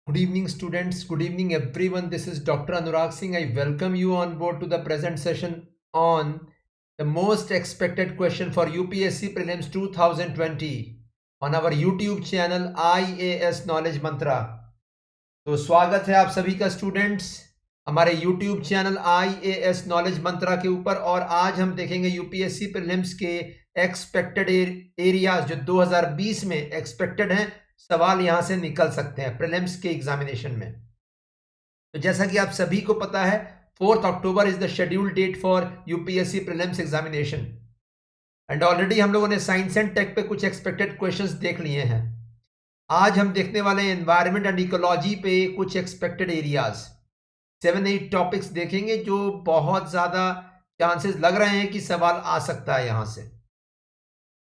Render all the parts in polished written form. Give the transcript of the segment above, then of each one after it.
Good evening, students. Good evening, everyone. This is Dr. Anurag Singh. I welcome you on board to the present session on the most expected question for UPSC Prelims 2020 on our YouTube channel IAS Knowledge Mantra. तो स्वागत है आप सभी का students हमारे YouTube channel IAS Knowledge Mantra के ऊपर। और आज हम देखेंगे यूपीएससी प्रीलिम्स के एक्सपेक्टेड एरियाज जो 2020 में एक्सपेक्टेड हैं, सवाल यहां से निकल सकते हैं प्रीलिम्स के एग्जामिनेशन में। तो जैसा कि आप सभी को पता है, 4 October is the schedule date for UPSC prelims examination and already हम लोगों ने साइंस एंड टेक पे कुछ एक्सपेक्टेड क्वेश्चंस देख लिए हैं। आज हम देखने वाले हैं एनवायरमेंट एंड इकोलॉजी पे कुछ एक्सपेक्टेड एरियाज। 7-8 टॉपिक्स देखेंगे जो बहुत ज्यादा चांसेस लग रहे हैं कि सवाल आ सकता है यहां से।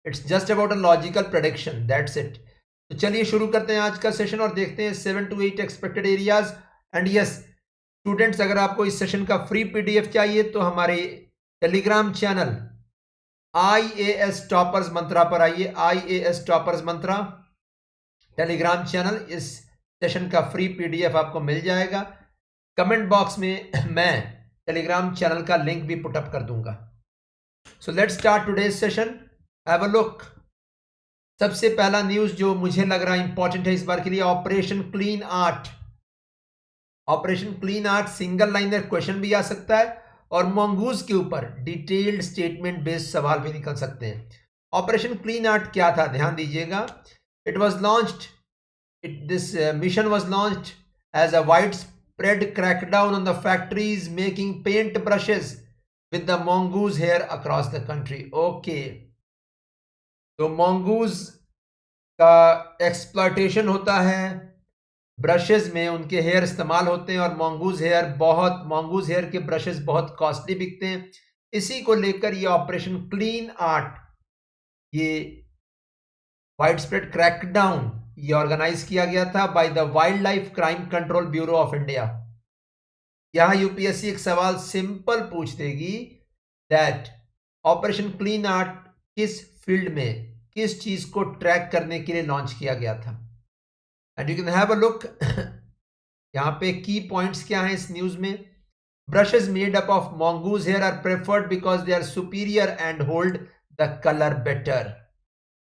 It's just about a logical prediction, that's it. तो चलिए शुरू करते हैं आज का सेशन और देखते हैं 7 to 8 expected areas. And yes students, अगर आपको इस सेशन का फ्री पीडीएफ चाहिए तो हमारे टेलीग्राम चैनल IAS टॉपर्स मंत्रा पर आइए। IAS टॉपर्स मंत्रा टेलीग्राम चैनल, इस सेशन का फ्री पीडीएफ आपको मिल जाएगा। कमेंट बॉक्स में मैं टेलीग्राम चैनल का लिंक भी पुट अप कर दूंगा। So let's start today's session. Have a look. सबसे पहला न्यूज जो मुझे लग रहा है इंपॉर्टेंट है इस बार के लिए, operation clean art. Operation clean art single liner question भी आ सकता है और मंगूज के ऊपर डिटेल्ड स्टेटमेंट बेस्ड सवाल भी निकल सकते हैं। ऑपरेशन क्लीन आर्ट क्या था, ध्यान दीजिएगा। It was launched this mission was launched as a wide spread crackdown on the factories making paint brushes with the mongoose hair across the country. Okay, तो mongoose का एक्सप्लॉयटेशन होता है, brushes में उनके हेयर इस्तेमाल होते हैं और mongoose हेयर के ब्रशेस बहुत कॉस्टली बिकते हैं। इसी को लेकर ये ऑपरेशन क्लीन आर्ट, ये वाइड स्प्रेड क्रैकडाउन ये ऑर्गेनाइज किया गया था by the wild life crime control bureau of India. यहां यूपीएससी एक सवाल सिंपल पूछ देगी दैट ऑपरेशन क्लीन आर्ट किस फील्ड में, किस चीज को ट्रैक करने के लिए लॉन्च किया गया था। And you can have a look. यहाँ पे की पॉइंट्स क्या हैं इस न्यूज में। Brushes made up of mongoose hair are preferred because they are superior and hold the colour better.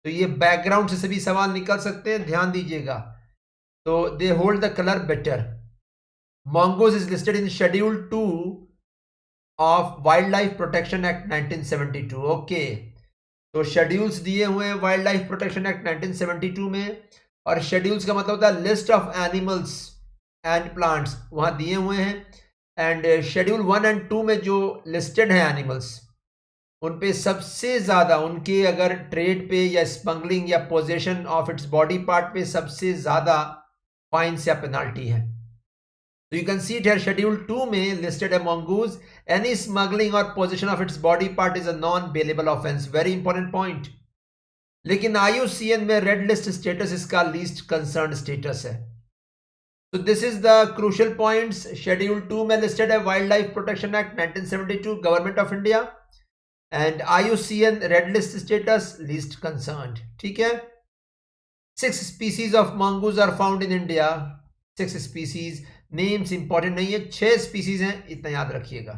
तो ये बैकग्राउंड से सभी सवाल निकल सकते हैं, ध्यान दीजिएगा। तो they hold the colour better. mongoose is listed in schedule 2 of wildlife protection act 1972। Okay, तो शेड्यूल्स दिए हुए हैं वाइल्ड लाइफ प्रोटेक्शन एक्ट 1972 में, और शेड्यूल्स का मतलब होता है list of animals and plants, वहां दिए हुए हैं। एंड शेड्यूल 1 एंड 2 में जो लिस्टेड हैं एनिमल्स, उन पे सबसे ज्यादा उनके अगर ट्रेड पे या स्मगलिंग या possession of its body part पे सबसे ज्यादा फाइन्स या पेनाल्टी है। So you can see it here, schedule 2 में listed है mongoose, any smuggling or possession of its body part is a non-bailable offense। very important point। लेकिन IUCN में red list status इसका लीस्ट कंसर्न स्टेटस है। So this is the crucial points। schedule 2 में listed है wild life protection act 1972 government of India, and IUCN red list status least concern. ठीक है। 6 species of mongoose are found in India। 6 species, names important नहीं है, 6 species हैं, इतना याद रखिएगा।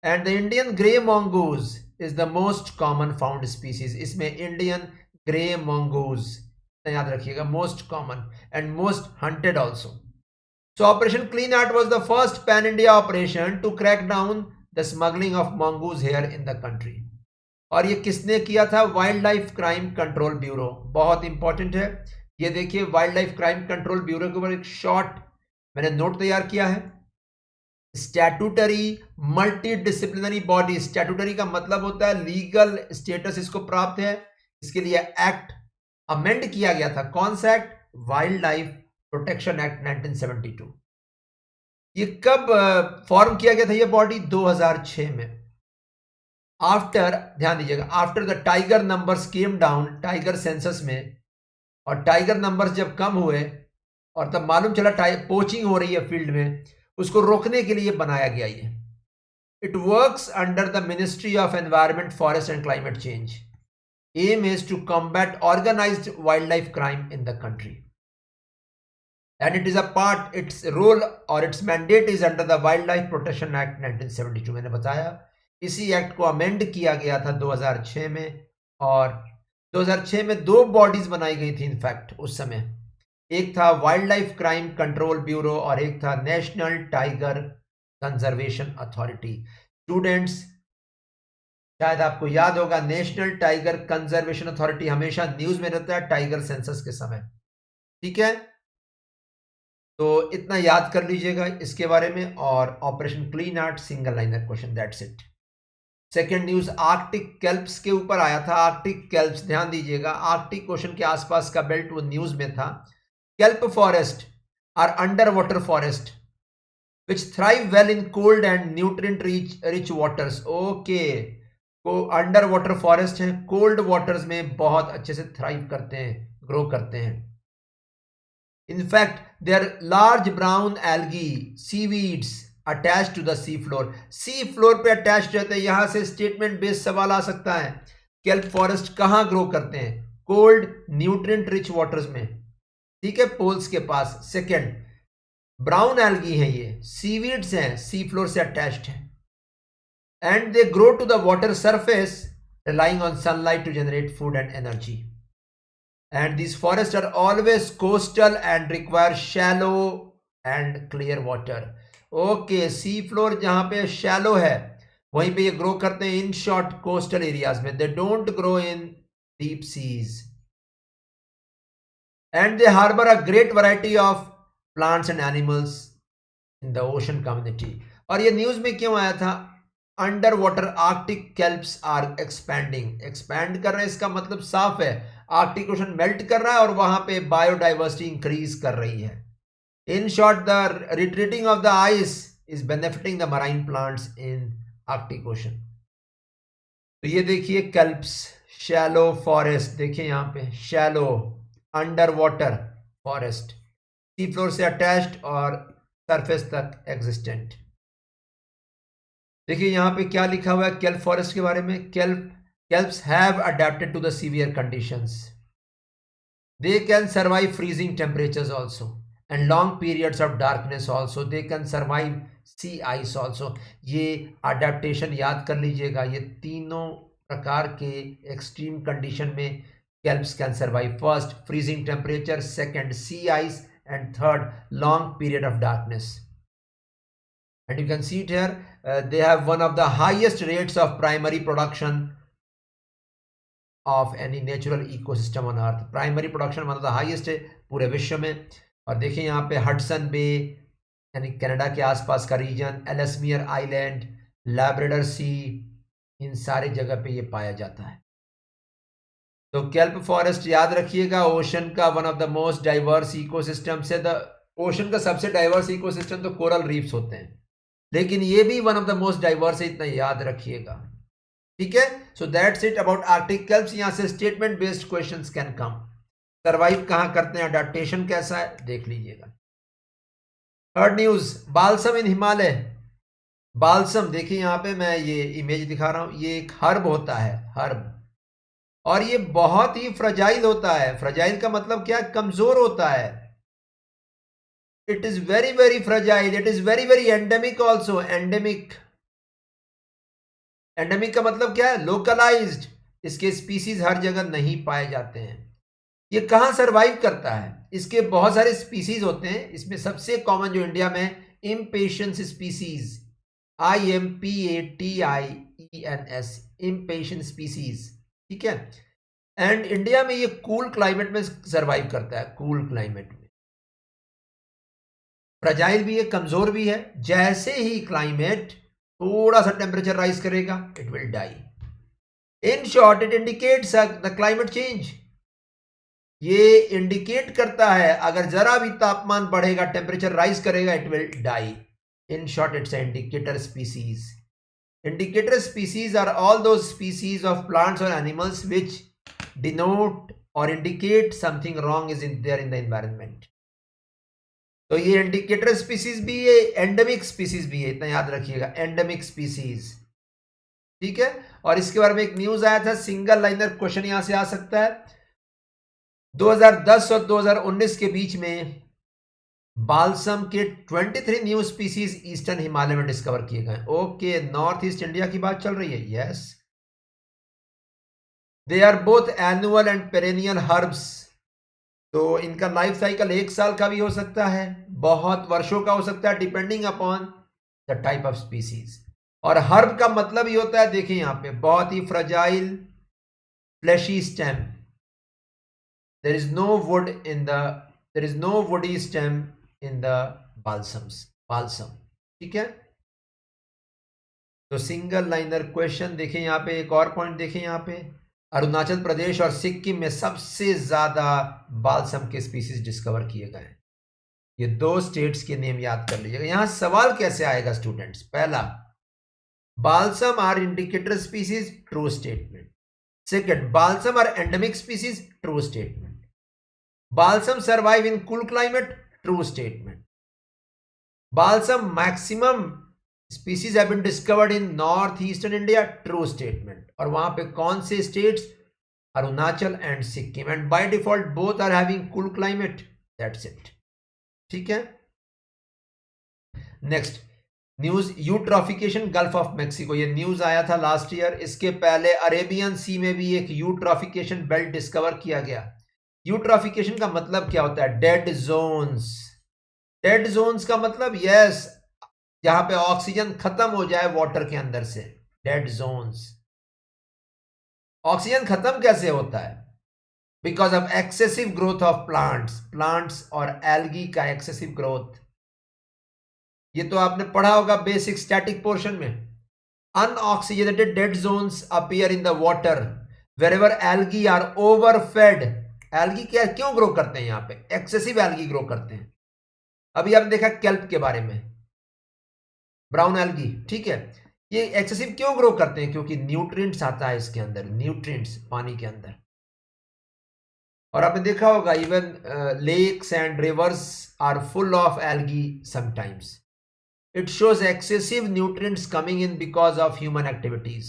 And the Indian grey mongoose is the most common found species. इसमें Indian grey mongoose, इतना याद रखिएगा, most common and most hunted also. So operation clean art was the first pan India operation to crack down the smuggling of mongoose hair in the country. और ये किसने किया था? Wildlife crime control bureau. बहुत important है ये, देखिए wild life crime control bureau के ऊपर एक शॉर्ट मैंने नोट तैयार किया है। Statutory multi disciplinary body. Statutory का मतलब होता है लीगल स्टेटस इसको प्राप्त है, इसके लिए एक्ट अमेंड किया गया था। कौन सा act? Wild life protection act 1972। ये कब फॉर्म किया गया था ये बॉडी? 2006 में। आफ्टर, ध्यान दीजिएगा, after the tiger numbers came down, tiger census में, और टाइगर नंबर्स जब कम हुए और तब मालूम चला पोचिंग हो रही है फील्ड में, उसको रोकने के लिए बनाया गया ये। It works under the ministry of environment, forest and climate change. Aim is to combat organised wildlife crime in the country. and it is a part, its role or its mandate is under the Wildlife Protection Act 1972. मैंने बताया इसी act को amend किया गया था 2006 में, और 2006 में दो बॉडीज बनाई गई थी इनफैक्ट उस समय। एक था wildlife crime control bureau और एक था national tiger conservation authority. Students, शायद आपको याद होगा नेशनल टाइगर कंजर्वेशन अथॉरिटी हमेशा न्यूज में रहता है टाइगर सेंसस के समय, ठीक है? तो इतना याद कर लीजिएगा इसके बारे में। और operation clean art single liner question, that's it. Second news Arctic kelps के ऊपर आया था। आर्कटिक कैल्प्स, ध्यान दीजिएगा, आर्कटिक ओशन के आसपास का बेल्ट वो न्यूज में था। Kelp forest are underwater forest which thrive well in cold and nutrient rich waters. Okay, को अंडर वाटर फॉरेस्ट है, कोल्ड वाटर्स में बहुत अच्छे से थ्राइव करते हैं, ग्रो करते हैं। In fact they're large brown algae seaweeds attach to the sea floor, sea floor पे अटैच रहते हैं। यहां से स्टेटमेंट बेस्ड सवाल आ सकता है। केल्प फॉरेस्ट कहां ग्रो करते हैं? कोल्ड न्यूट्रिएंट रिच वाटर्स में, ठीक है, पोल्स के पास। सेकेंड, ब्राउन एल्गी है, ये सीवीड्स हैं, सी फ्लोर से अटैच्ड है, and they grow to the water surface relying on sunlight to generate food and energy. And these forests are always coastal and require shallow and clear water. Okay, sea floor जहां पे shallow है वहीं पे ये grow करते हैं इन short coastal areas में. They don't grow in deep seas. And they harbor a great variety of plants and animals in the ocean community. और ये न्यूज में क्यों आया था? Underwater Arctic kelps are expanding, expand कर रहे हैं, इसका मतलब साफ है आर्कटिक ओशन मेल्ट कर रहा है और वहां पे बायोडाइवर्सिटी इंक्रीज कर रही है। In short, the retreating of the ice is benefiting the marine plants in Arctic ocean. तो ये देखिए कैल्प्स, शैलो फॉरेस्ट, देखिए यहाँ पे shallow under water forest, sea floor से अटैच्ड और सरफेस तक एग्जिस्टेंट। देखिए यहाँ पे क्या लिखा हुआ है केल्प फॉरेस्ट के बारे में। Kelps have adapted to the severe conditions, they can survive freezing temperatures also and long periods of darkness also, they can survive sea ice also. ये अडेप्टेशन याद कर लीजिएगा, ये तीनों प्रकार के एक्सट्रीम कंडीशन में kelps can survive. First freezing temperature, second sea ice, and third long period of darkness. And you can see it here, they have one of the highest rates of primary production of any natural ecosystem on earth. Primary production one of the highest है पूरे विश्व में। और देखिए यहाँ पे Hudson Bay यानी Canada के आसपास का रीजन, एलेसमियर आइलैंड, लैब्राडोर सी, इन सारे जगह पे ये पाया जाता है। तो केल्प फॉरेस्ट याद रखिएगा, ओशन का one of the most diverse ecosystem से। द ओशन का सबसे डाइवर्स इकोसिस्टम तो कोरल रीफ्स होते हैं, लेकिन ये भी one of the most diverse है, इतना याद रखिएगा, ठीक है? So that's it about Arctic kelps. यहां से statement based questions can come. Survive कहां करते हैं, अडैप्टेशन कैसा है, देख लीजिएगा। थर्ड न्यूज, बाल्सम इन हिमालय। बाल्सम देखिए यहां पे मैं ये इमेज दिखा रहा हूं, ये एक हर्ब होता है, हर्ब, और ये बहुत ही फ्रजाइल होता है। फ्रजाइल का मतलब क्या? कमजोर होता है। It is very very fragile, it is very very endemic also, endemic, endemic का मतलब क्या है? localized, इसके स्पीसीज हर जगह नहीं पाए जाते हैं। ये कहां सर्वाइव करता है? इसके बहुत सारे स्पीसीज होते हैं, इसमें सबसे कॉमन जो इंडिया में impatience species, IMPATIENS, impatience species, ठीक है? एंड इंडिया में ये कूल क्लाइमेट में सर्वाइव करता है, कूल क्लाइमेट में। फ्रजाइल भी है, कमजोर भी है। जैसे ही क्लाइमेट थोड़ा सा टेम्परेचर राइज करेगा, it will die. In short, it indicates the climate change. ये इंडिकेट करता है अगर जरा भी तापमान बढ़ेगा, टेम्परेचर राइज करेगा, it will die. In short, it's indicator species. Indicator species are all those species of plants और एनिमल्स विच डिनोट और indicate something wrong is in there in the environment. तो ये इंडिकेटर स्पीसीज भी है, endemic species भी है, इतना याद रखिएगा, एंडेमिक स्पीसीज, ठीक है? और इसके बारे में एक न्यूज आया था, सिंगल लाइनर क्वेश्चन यहां से आ सकता है। 2010 और 2019 के बीच में बालसम के 23 न्यू स्पीसीज ईस्टर्न हिमालय में डिस्कवर किए गए। ओके, नॉर्थ ईस्ट इंडिया की बात चल रही है। Yes, they are both annual and perennial herbs. तो इनका लाइफ साइकिल 1 साल का भी हो सकता है, बहुत वर्षों का हो सकता है, depending upon the type of species. और हर्ब का मतलब ही होता है, देखिए यहां पे, बहुत ही fragile fleshy stem. There is no wood in the there is no woody stem in the balsam. ठीक है, तो सिंगल लाइनर क्वेश्चन। देखिए यहां पे एक और पॉइंट, देखिए यहां पे अरुणाचल प्रदेश और सिक्किम में सबसे ज्यादा बालसम के स्पीसीज डिस्कवर किए गए हैं। ये 2 स्टेट्स के नेम याद कर लीजिएगा। यहां सवाल कैसे आएगा स्टूडेंट्स? पहला, balsam are indicator species, true statement. Second, balsam are endemic species, true statement. Balsam survive in cool climate, true statement. Balsam maximum species have been discovered in north eastern India, true statement. और वहां पे कौन से states? Arunachal and Sikkim. And by default both are having cool climate. That's it. ठीक है, next news, eutrophication gulf of Mexico. ये news आया था लास्ट ईयर। इसके पहले अरेबियन सी में भी एक यूट्रॉफिकेशन बेल्ट डिस्कवर किया गया। यूट्रॉफिकेशन का मतलब क्या होता है? Dead Jones. डेड जोन्स का मतलब, यस, जहां पे ऑक्सीजन खत्म हो जाए वाटर के अंदर से, डेड जोन्स। ऑक्सीजन खत्म कैसे होता है? Because of excessive growth of plants और एल्गी का एक्सेसिव ग्रोथ। ये तो आपने पढ़ा होगा बेसिक स्टैटिक पोर्शन में। Unoxygenated dead zones appear in the water wherever algae are overfed. Algae क्या, क्यों ग्रो करते हैं? यहां पे एक्सेसिव एल्गी ग्रो करते हैं। अभी आपने देखा केल्प के बारे में, ब्राउन एल्गी। ठीक है, ये एक्सेसिव क्यों ग्रो करते हैं? क्योंकि न्यूट्रिएंट्स आता है इसके अंदर, न्यूट्रिएंट्स पानी के अंदर। और आपने देखा होगा even lakes and rivers are full of algae sometimes. It shows excessive nutrients coming in because of human activities,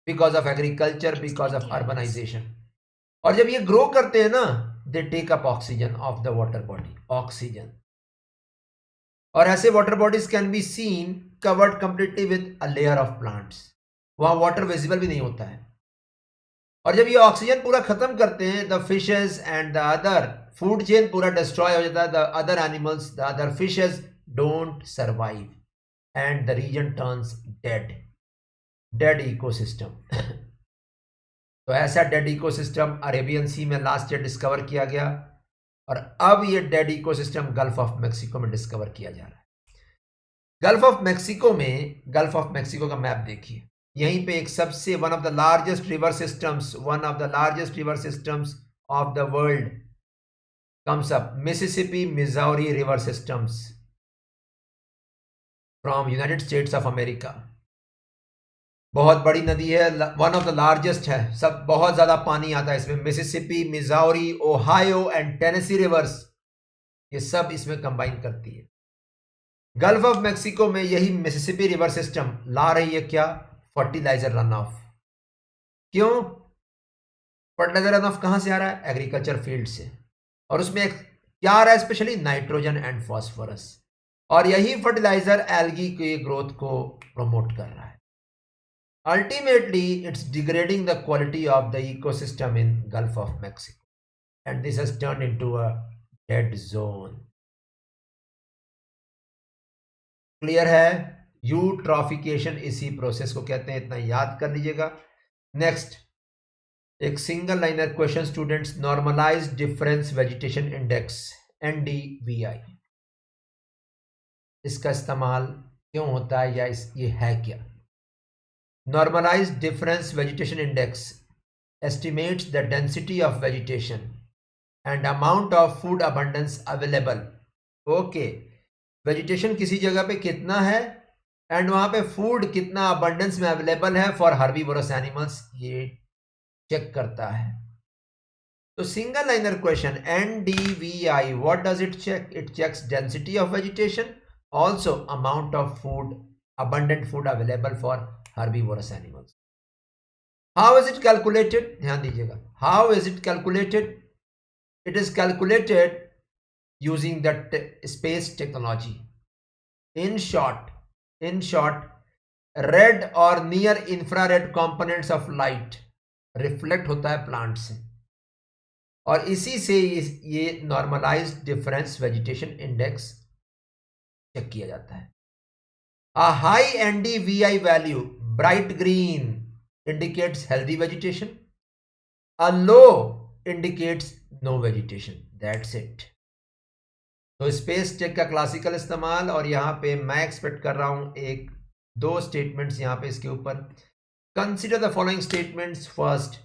because of agriculture, because of urbanization. और जब ये ग्रो करते हैं ना, they take up oxygen of the water body, oxygen. और ऐसे water bodies can be seen covered completely with a layer of plants. वहां water visible भी नहीं होता है। और जब ये ऑक्सीजन पूरा खत्म करते हैं, the fishes and the other food chain पूरा destroy हो जाता है, the other animals, the other fishes don't survive and the region turns dead ecosystem. तो ऐसा डेड इकोसिस्टम अरेबियन सी में लास्ट ईयर डिस्कवर किया गया, और अब ये dead ecosystem gulf of Mexico में डिस्कवर किया जा रहा है। गल्फ ऑफ मेक्सिको का मैप देखिए, यहीं पे एक सबसे one of the largest river systems of the world comes up, Mississippi Missouri river systems from United States of America. बहुत बड़ी नदी है, वन ऑफ द लार्जेस्ट है, सब बहुत ज्यादा पानी आता है इसमें। Mississippi, Missouri, Ohio and Tennessee rivers, ये सब इसमें कंबाइन करती है। गल्फ ऑफ मेक्सिको में यही मिसिसिपी रिवर सिस्टम ला रही है क्या? Fertilizer run off. क्यों फर्टिलाइजर रन ऑफ कहां से आ रहा है? एग्रीकल्चर फील्ड से। और उसमें क्या आ रहा है? Specially nitrogen and phosphorus. और यही फर्टिलाइजर एल्गी के ग्रोथ को प्रमोट कर रहा है। Ultimately it's degrading the quality of the ecosystem in gulf of Mexico and this has turned into a dead zone. Clear है? यूट्रॉफिकेशन इसी प्रोसेस को कहते हैं, इतना याद कर लीजिएगा। नेक्स्ट, एक single liner question students, normalized difference vegetation index, NDVI, इसका इस्तेमाल क्यों होता है, या ये है क्या? Normalized difference vegetation index estimates the density of vegetation and amount of food abundance available. Okay, vegetation किसी जगह पे कितना है एंड वहां पे फूड कितना अबंडेंस में अवेलेबल है फॉर हर्बीवोरस एनिमल्स, ये चेक करता है। तो single liner question, NDVI, what does it check? It checks density of vegetation, also amount of food, abundant food available for herbivorous animals. How is it calculated? ध्यान दीजिएगा, how is it calculated? It is calculated using the space technology. In short, red और near infrared components of light reflect होता है plant से, और इसी से ये normalized difference vegetation index check किया जाता है. A high NDVI value, bright green, indicates healthy vegetation. A low indicates no vegetation. That's it. तो स्पेस टेक का क्लासिकल इस्तेमाल, और यहाँ पे मैं एक्सपेक्ट कर रहा हूँ एक दो स्टेटमेंट्स यहाँ पे इसके ऊपर. Consider the following statements. First,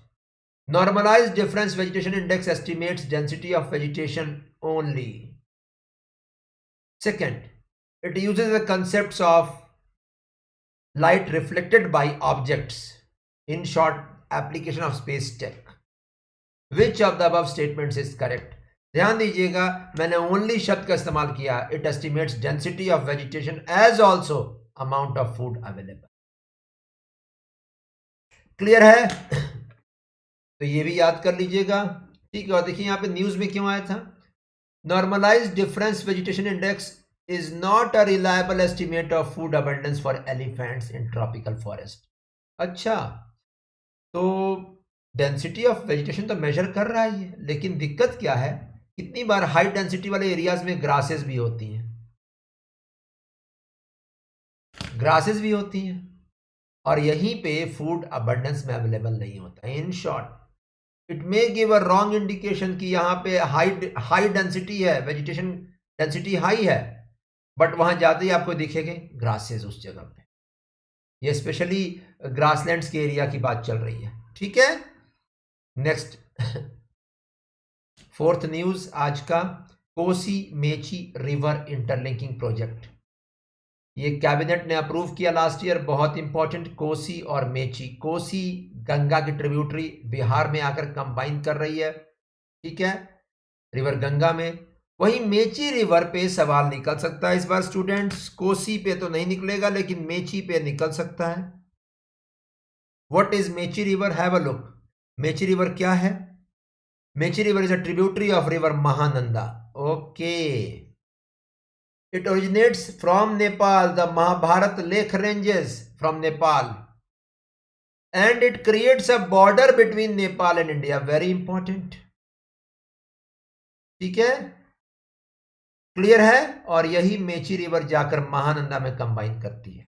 normalized difference vegetation index estimates density of vegetation only. Second, it uses the concepts of light reflected by objects. In short, application of space tech. Which of the above statements is correct? ध्यान दीजिएगा, मैंने only शब्द का इस्तेमाल किया. It estimates density of vegetation as also amount of food available. Clear है? तो ये भी याद कर लीजिएगा. ठीक है. और देखिए यहाँ पे न्यूज में क्यों आया था, normalized difference vegetation index is not a reliable estimate of food abundance for elephants in tropical forest. Okay, तो डेंसिटी ऑफ वेजिटेशन तो मेजर कर रहा है, लेकिन दिक्कत क्या है, कितनी बार हाई डेंसिटी वाले एरियाज में ग्रासेस भी होती हैं, और यहीं पे फूड अबंडेंस में अवेलेबल नहीं होता है. इन short, it may give a wrong indication कि यहाँ पे हाई डेंसिटी है, वेजिटेशन डेंसिटी हाई है, बट वहां जाते ही आपको दिखेंगे ग्रासेस उस जगह पे. ये स्पेशली ग्रासलैंड्स के एरिया की बात चल रही है. ठीक है. नेक्स्ट, फोर्थ न्यूज आज का, Kosi Mechi river interlinking project. ये कैबिनेट ने अप्रूव किया लास्ट ईयर. बहुत इंपॉर्टेंट, कोसी और मेची. कोसी गंगा की ट्रिब्यूटरी बिहार में आकर कंबाइन कर रही है. ठीक है, रिवर गंगा में. वही मेची रिवर पे सवाल निकल सकता है इस बार स्टूडेंट्स. कोसी पे तो नहीं निकलेगा, लेकिन मेची पे निकल सकता है. What is Mechi river? Have a look. Mechi river क्या है? Mechi river is a tributary of river Mahananda. Okay. It originates from Nepal, the Mahabharat lake ranges from Nepal, and it creates a border between Nepal and India. Very important. ठीक है, clear है. और यही Mechi river जाकर महानंदा में combine करती है.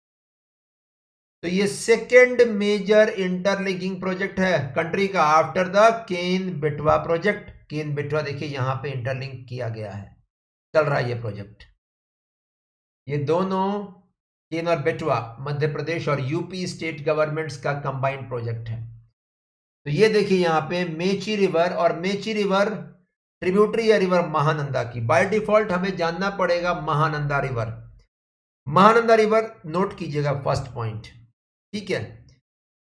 तो ये सेकेंड मेजर इंटरलिंकिंग प्रोजेक्ट है कंट्री का, आफ्टर द केन बेटवा प्रोजेक्ट. केन बेटवा देखिए यहां पे इंटरलिंक किया गया है, चल रहा है ये प्रोजेक्ट. ये दोनों केन और बेटवा मध्य प्रदेश और यूपी स्टेट गवर्नमेंट्स का कंबाइंड प्रोजेक्ट है. तो ये देखिए यहाँ पे मेची रिवर, और मेची रिवर ट्रिब्यूटरी है रिवर महानंदा की. बाय डिफॉल्ट हमें जानना पड़ेगा Mahananda river. Mahananda river note कीजिएगा फर्स्ट पॉइंट. ठीक है,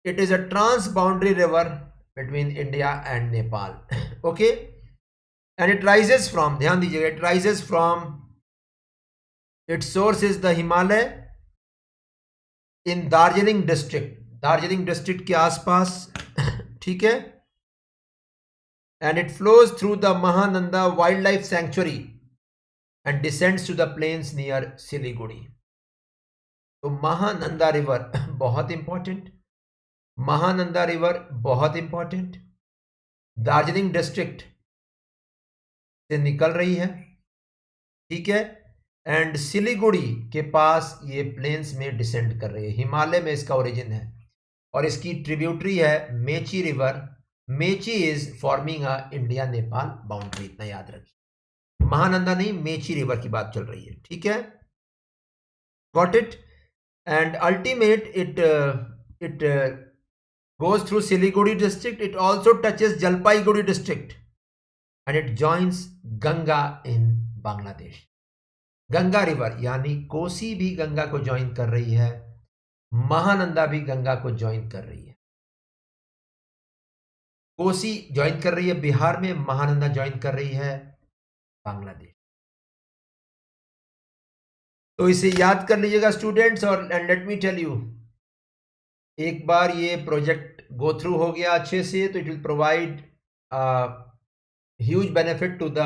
it is a trans boundary river between India and Nepal. Okay, and it rises from, ध्यान दीजिएगा, it rises from, its source is the Himalay in Darjeeling district के आसपास. ठीक है, and it flows through the Mahananda Wildlife Sanctuary and descends to the plains near Siliguri. तो Mahananda river बहुत important, Mahananda river बहुत important, Darjeeling district से निकल रही है. ठीक है, एंड सिलीगुड़ी के पास ये प्लेन्स में डिसेंड कर रही है. हिमालय में इसका ओरिजिन है, और इसकी ट्रिब्यूटरी है Mechi river. Mechi is forming a India Nepal boundary, इतना याद रखिए. महानंदा नहीं, मेची रिवर की बात चल रही है. ठीक है, got it. And ultimate it goes through Siliguri district. It also touches Jalpaiguri district and it joins Ganga in Bangladesh. Ganga river यानी कोसी भी गंगा को ज्वाइन कर रही है, महानंदा भी गंगा को ज्वाइन कर रही है. कोसी ज्वाइन कर रही है बिहार में, महानंदा ज्वाइन कर रही है बांग्लादेश. तो इसे याद कर लीजिएगा स्टूडेंट्स. और and let me tell you, एक बार ये प्रोजेक्ट गो थ्रू हो गया अच्छे से, तो it will provide huge benefit to the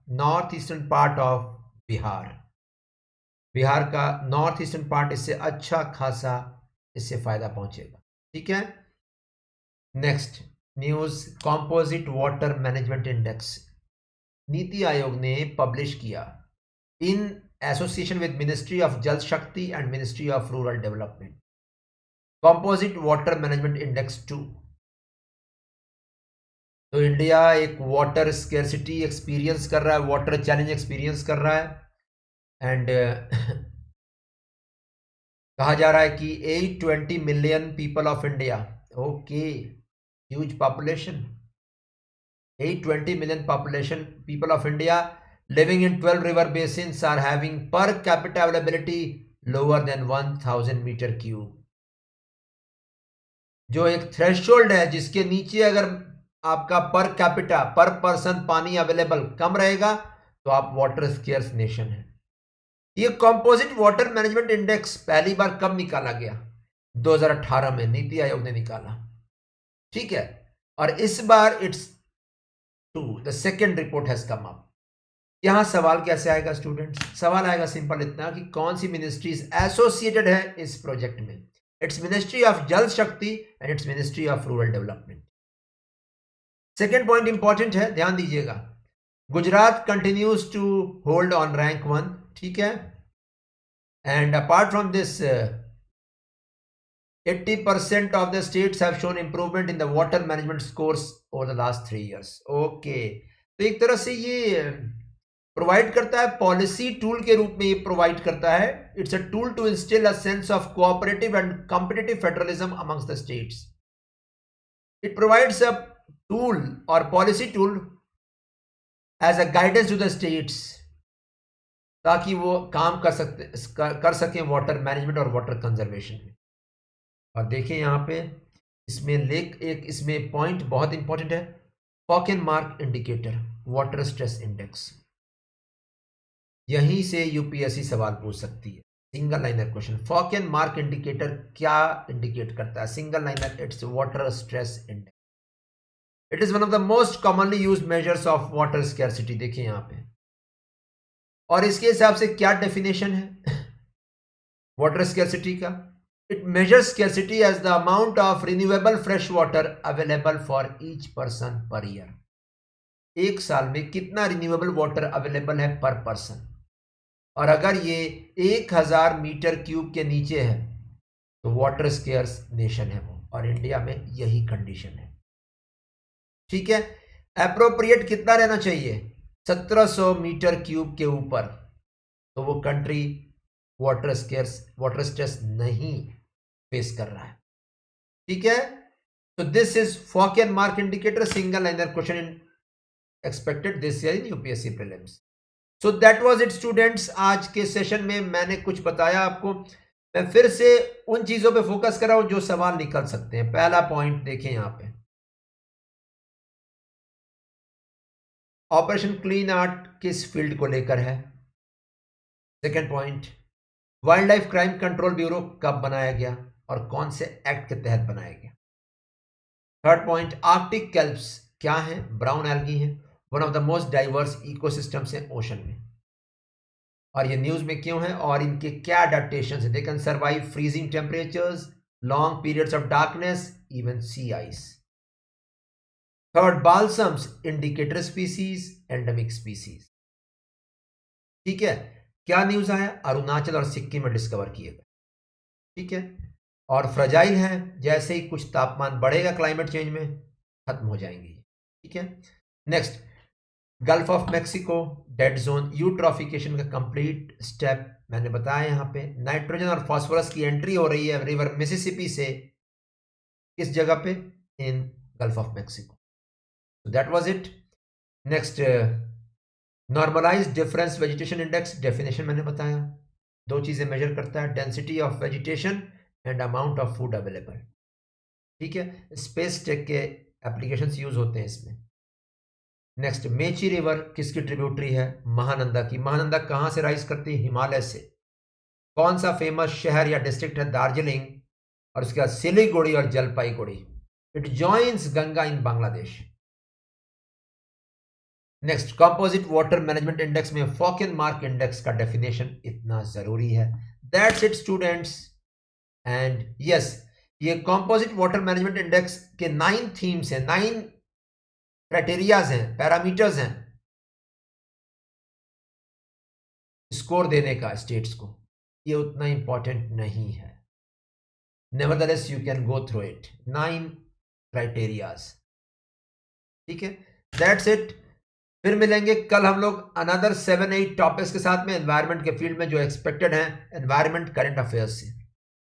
north eastern part of Bihar. Bihar का नॉर्थ ईस्टर्न पार्ट इससे अच्छा खासा इससे फायदा पहुंचेगा। ठीक है, next news, composite water management index NITI Aayog ने पब्लिश किया in association with ministry of Jal Shakti and ministry of rural development. Composite water management index 2। तो इंडिया एक वाटर स्केर्सिटी एक्सपीरियंस कर रहा है, वाटर चैलेंज एक्सपीरियंस कर रहा है एंड कहा जा रहा है कि 820 million people of India, okay, huge population, 820 million population people of India living in 12 river basins are having per capita availability lower than 1000 meter cube। जो एक थ्रेशोल्ड है जिसके नीचे अगर आपका पर कैपिटा पर पर्सन पानी अवेलेबल कम रहेगा तो आप वाटर स्केर्स नेशन है। ये कंपोजिट वाटर मैनेजमेंट इंडेक्स पहली बार कब निकाला गया? 2018 में नीति आयोग ने निकाला। ठीक है, और इस बार it's the second report has come up. यहां सवाल कैसे आएगा स्टूडेंट्स? सवाल आएगा सिंपल इतना कि कौन सी मिनिस्ट्रीज एसोसिएटेड है इस प्रोजेक्ट में। It's ministry of Jal Shakti and its ministry of rural development. Second point important है, ध्यान दीजिएगा। Gujarat continues to hold on rank 1। ठीक है, and apart from this 80% of the states have shown improvement in the water management scores over the last 3 years। Okay, तो एक तरह से ये प्रोवाइड करता है, पॉलिसी टूल के रूप में ये प्रोवाइड करता है। It's a tool to instil a sense of cooperative and competitive federalism amongst the states. It provides a tool और policy tool as a guidance to the states ताकि वो काम कर सकें वाटर मैनेजमेंट और वाटर कंजर्वेशन में। और देखिए यहाँ पे इसमें इसमें पॉइंट बहुत इंपॉर्टेंट है, Falkenmark indicator water stress index. यहीं से यूपीएससी सवाल पूछ सकती है, single liner question. Falkenmark indicator क्या इंडिकेट करता है? Single liner, it's water stress index. It is one of the most commonly used measures of water scarcity. देखिए यहाँ पे, और इसके हिसाब से क्या डेफिनेशन है वाटर स्कैर्सिटी का? It measures scarcity as the amount of renewable fresh water available for each person per year। एक साल में कितना रिन्यूएबल वाटर अवेलेबल है पर पर्सन, और अगर ये 1000 मीटर क्यूब के नीचे है तो वाटर स्केर्स नेशन है वो, और इंडिया में यही कंडीशन है। ठीक है, एप्रोप्रिएट कितना रहना चाहिए? 1700 मीटर क्यूब के ऊपर, तो वो कंट्री वाटर स्ट्रेस नहीं फेस कर रहा है। ठीक है, तो this is Falkenmark indicator, single liner question in expected this year in UPSC prelims. So that was it students. आज के सेशन में मैंने कुछ बताया आपको। मैं फिर से उन चीजों पे फोकस कर रहा हूं जो सवाल निकल सकते हैं। पहला पॉइंट देखें यहां पे, ऑपरेशन क्लीन आर्ट किस फील्ड को लेकर है? Second point, wild life crime control bureau कब बनाया गया और कौन से एक्ट के तहत बनाया गया? थर्ड पॉइंट, आर्कटिक कैल्प्स क्या है? ब्राउन एल्गी हैं, one of the most diverse ecosystems हैं ओशन में, और ये न्यूज में क्यों है और इनके क्या अडेप्टेशन है? They can survive freezing temperatures, long periods of darkness, even sea ice. Third, balsams indicator species, endemic species. ठीक है, क्या न्यूज आया? अरुणाचल और सिक्किम में डिस्कवर किए गए। ठीक है, और फ्रजाइल है, जैसे ही कुछ तापमान बढ़ेगा क्लाइमेट चेंज में खत्म हो जाएंगे। ठीक है, next, gulf of Mexico dead zone eutrophication का कंप्लीट स्टेप मैंने बताया। यहाँ पे नाइट्रोजन और फास्फोरस की एंट्री हो रही है रिवर मिसिसिपी से, किस जगह पे? In gulf of Mexico. That was it. Next, normalised difference vegetation index, definition मैंने बताया। दो चीजें मेजर करता है, density of vegetation and amount of food available. ठीक है, स्पेस टेक के एप्लीकेशंस यूज होते हैं इसमें। नेक्स्ट, मेची रिवर किसकी ट्रिब्यूटरी है? महानंदा की। महानंदा कहां से राइज करती है? हिमालय से। कौन सा फेमस शहर या डिस्ट्रिक्ट है? दार्जिलिंग, और उसके बाद सिलीगुड़ी और Jalpaiguri. It joins Ganga in Bangladesh. Next, composite water management index में फॉकन मार्क इंडेक्स का डेफिनेशन इतना जरूरी है. That's it students. And yes, ये कंपोजिट वाटर मैनेजमेंट इंडेक्स के 9 थीम्स हैं, 9 क्राइटेरियाज हैं, पैरामीटर्स हैं स्कोर देने का स्टेट्स को. ये उतना इंपॉर्टेंट नहीं है. Nevertheless you can go through it. 9 criterias. ठीक है, दैट्स इट. फिर मिलेंगे कल हम लोग अनदर 7-8 टॉपिक्स के साथ में एनवायरनमेंट के फील्ड में जो एक्सपेक्टेड है एनवायरनमेंट करंट अफेयर्स से.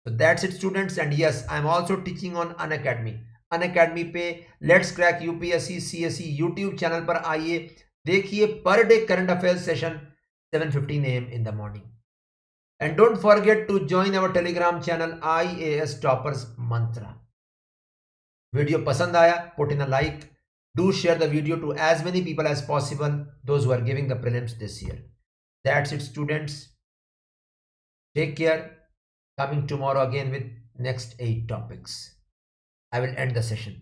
So that's it students. And yes, I'm also teaching on Unacademy. Unacademy पे let's crack UPSC CSE YouTube channel पर आइए, देखिए per day current affairs session 7:15 AM in the morning. And don't forget to join our telegram channel IAS Toppers Mantra. Video पसंद आया, put in a like. Do share the video to as many people as possible, those who are giving the prelims this year. That's it students. Take care. Coming tomorrow again with next 8 topics. I will end the session.